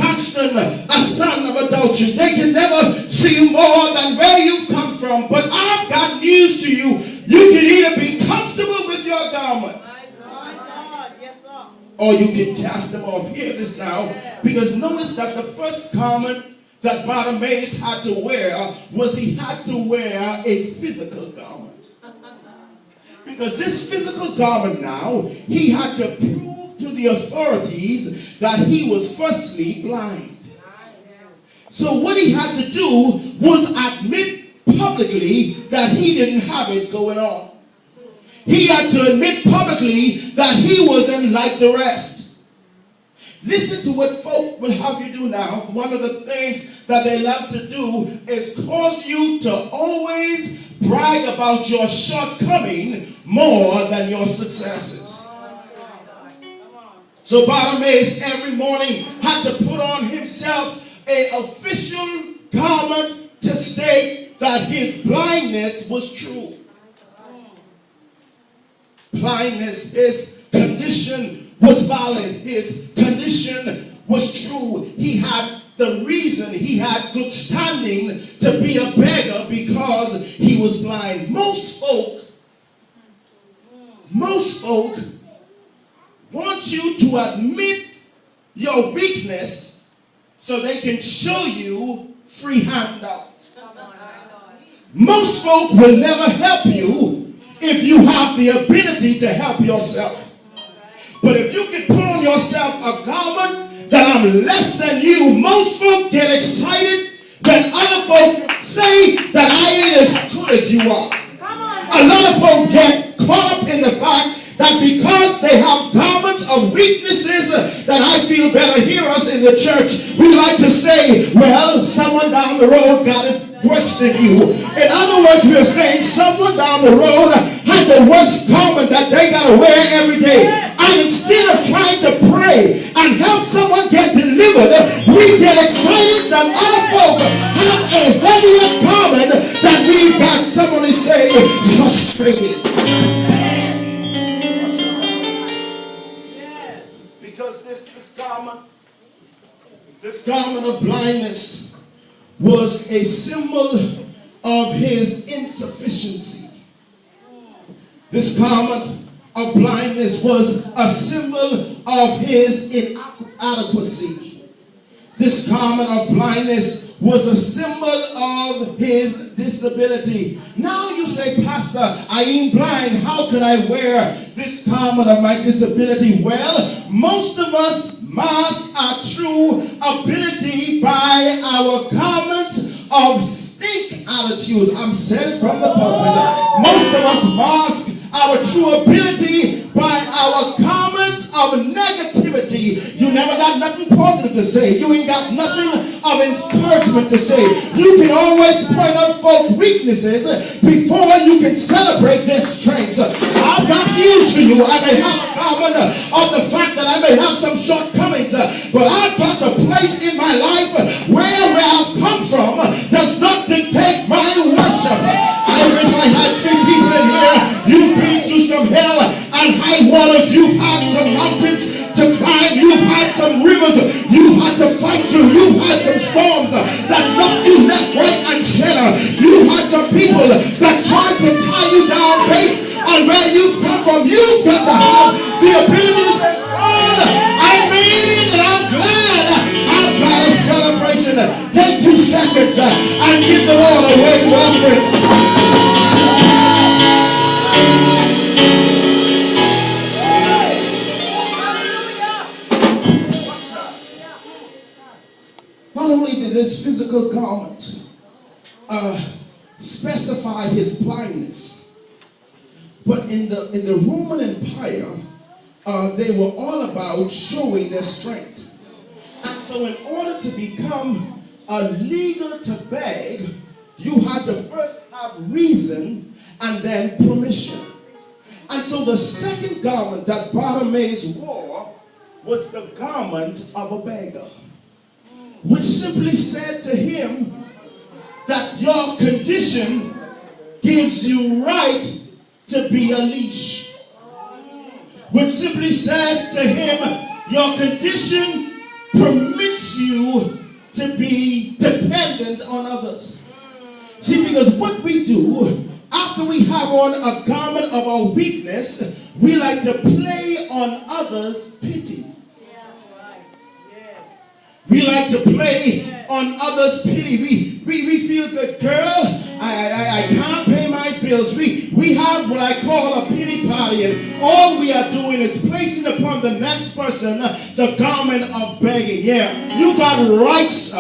Cranston, a son of adultery. They can never see more than where you've come from. But I've got news to you. You can either be comfortable with your garment, or you can cast them off. Hear this now, because notice that the first garment that Bartimaeus had to wear was he had to wear a physical garment. Because this physical garment now, he had to prove to the authorities that he was firstly blind. So what he had to do was admit publicly that he didn't have it going on. He had to admit publicly that he wasn't like the rest. Listen to what folk will have you do now. One of the things that they love to do is cause you to always brag about your shortcoming more than your successes. So Bartimaeus every morning had to put on himself an official garment to state that his blindness was true. Blindness, his condition was valid. His condition was true. He had the reason, he had good standing to be a beggar because he was blind. Most folk want you to admit your weakness so they can show you free handouts. Most folk will never help you if you have the ability to help yourself. But if you can put on yourself a garment that I'm less than you, most folk get excited when other folk say that I ain't as good as you are. A lot of folk get caught up in the fact that because they have garments of weaknesses that I feel better. Hear us in the church. We like to say, well, someone down the road got it worse than you. In other words, we are saying someone down the road has a worse garment that they got to wear every day. And instead of trying to pray and help someone get delivered, we get excited that other folk have a heavier garment that we've got. Somebody say, frustrated. Because this garment of blindness was a symbol of his insufficiency. This garment of blindness was a symbol of his inadequacy. This garment of blindness was a symbol of his disability. Now you say, Pastor, I ain't blind. How could I wear this garment of my disability? Well, most of us mask our true ability by our garments of stink attitudes. I'm said from the pulpit. Most of us mask our true ability by our garments of negativity. You never got nothing positive to say. You ain't got nothing of encouragement to say. You can always point out folk weaknesses before you can celebrate their strengths. I've got news for you. I may have a garment of the fact that I may have some shortcomings, but I've got a place in my life where I've come from does not dictate my worship. I wish I had 3 people in here. You've been through some hell and high waters. You've had some mountains to climb. You've had some rivers you've had to fight through. You've had some storms that knocked you left, right, and center. You've had some people that tried to tie you down based on where you've come from. You've got to have the ability to say, God, I made it and I'm glad. I've got a celebration. Take 2 seconds and give the Lord a wave offering. Not only did this physical garment specify his blindness, but in the Roman Empire, they were all about showing their strength. And so in order to become legal to beg, you had to first have reason and then permission. And so the second garment that Bartimaeus wore was the garment of a beggar, which simply said to him that your condition gives you right to be a leash. Which simply says to him, your condition permits you to be dependent on others. See, because what we do after we have on a garment of our weakness, we like to play on others' pity. We like to play on others' pity. We feel good, girl. I can't pay my bills. We have what I call a pity party, and all we are doing is placing upon the next person the garment of begging. Yeah, you got rights.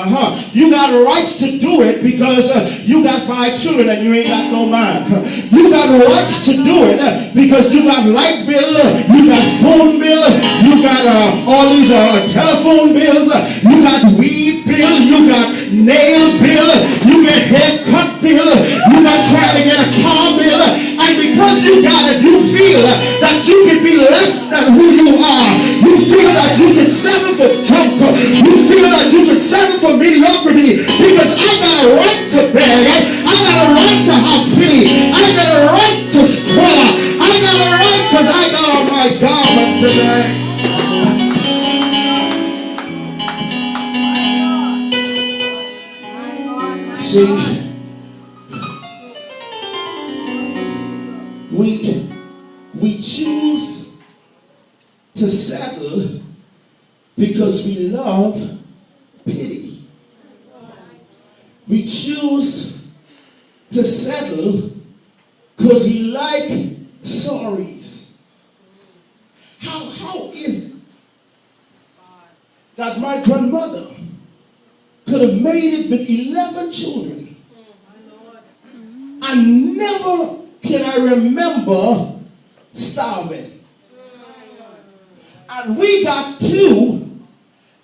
You got rights to do it because you got 5 children and you ain't got no man. You got rights to do it because you got light bill, you got phone bill, you got all these telephone bills, you got weave bill, you got nail bill, you get haircut bill, you got trying to get a car bill, and because you got it, you feel that you can be less than who you are. You feel that you can settle for junk. You feel that you can settle for mediocrity because I got a right to beg. I got a right to have pity. I got a right to squalor. I got a right because I got on my garment today. See, we choose to settle because we love pity. We choose to settle because we like sorries. How is it that my grandmother could have made it with 11 children and never can I remember starving? And we got 2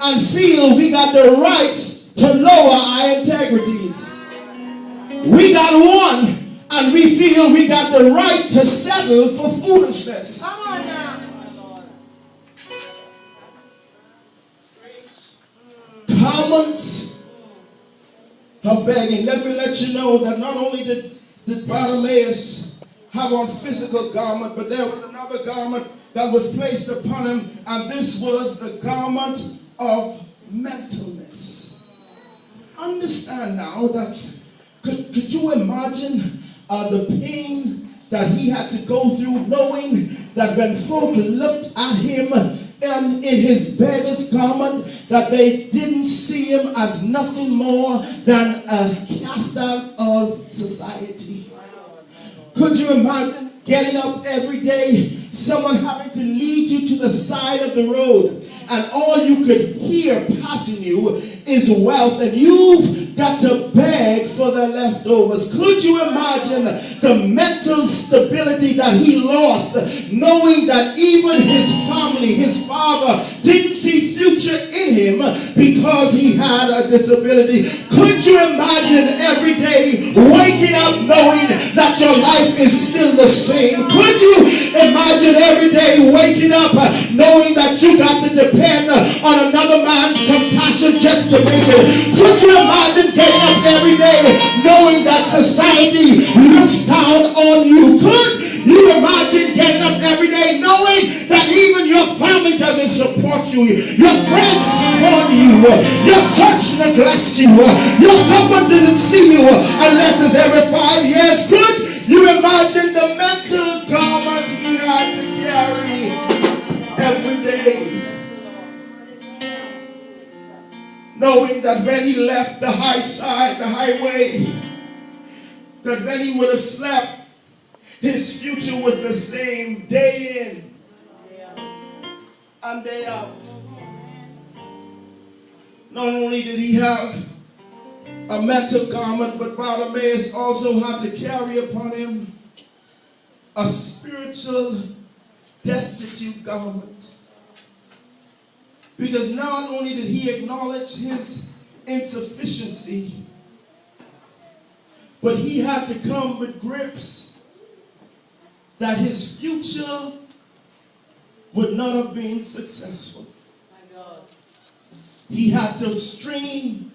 and feel we got the rights to lower our integrities. We got 1 and we feel we got the right to settle for foolishness. Come on now. Comments of begging. Let me let you know that not only did Bartimaeus have on physical garment, but there was another garment that was placed upon him, and this was the garment of mentalness. Understand now that could you imagine the pain that he had to go through, knowing that when folk looked at him and in his beggar's garment, that they didn't see him as nothing more than a cast out of society. Could you imagine getting up every day, someone having to lead you to the side of the road, and all you could hear passing you is wealth, and you've got to beg for the leftovers? Could you imagine the mental stability that he lost, knowing that even his family, his father, didn't see future in him because he had a disability? Could you imagine every day waking up knowing that your life is still the same? Could you imagine every day waking up knowing that you got to depend on another man's compassion just to make it? Could you imagine getting up every day knowing that society looks down on you? Could you imagine getting up every day knowing that even your family doesn't support you, your friends scorn you, your church neglects you, your government doesn't see you unless it's every 5 years? Could you imagine the mental garment he had to carry every day, knowing that when he left the highway, that when he would have slept, his future was the same day in and day out? Not only did he have a mental garment, but Bartimaeus also had to carry upon him a spiritual destitute garment. Because not only did he acknowledge his insufficiency, but he had to come with grips that his future would not have been successful. He had to strain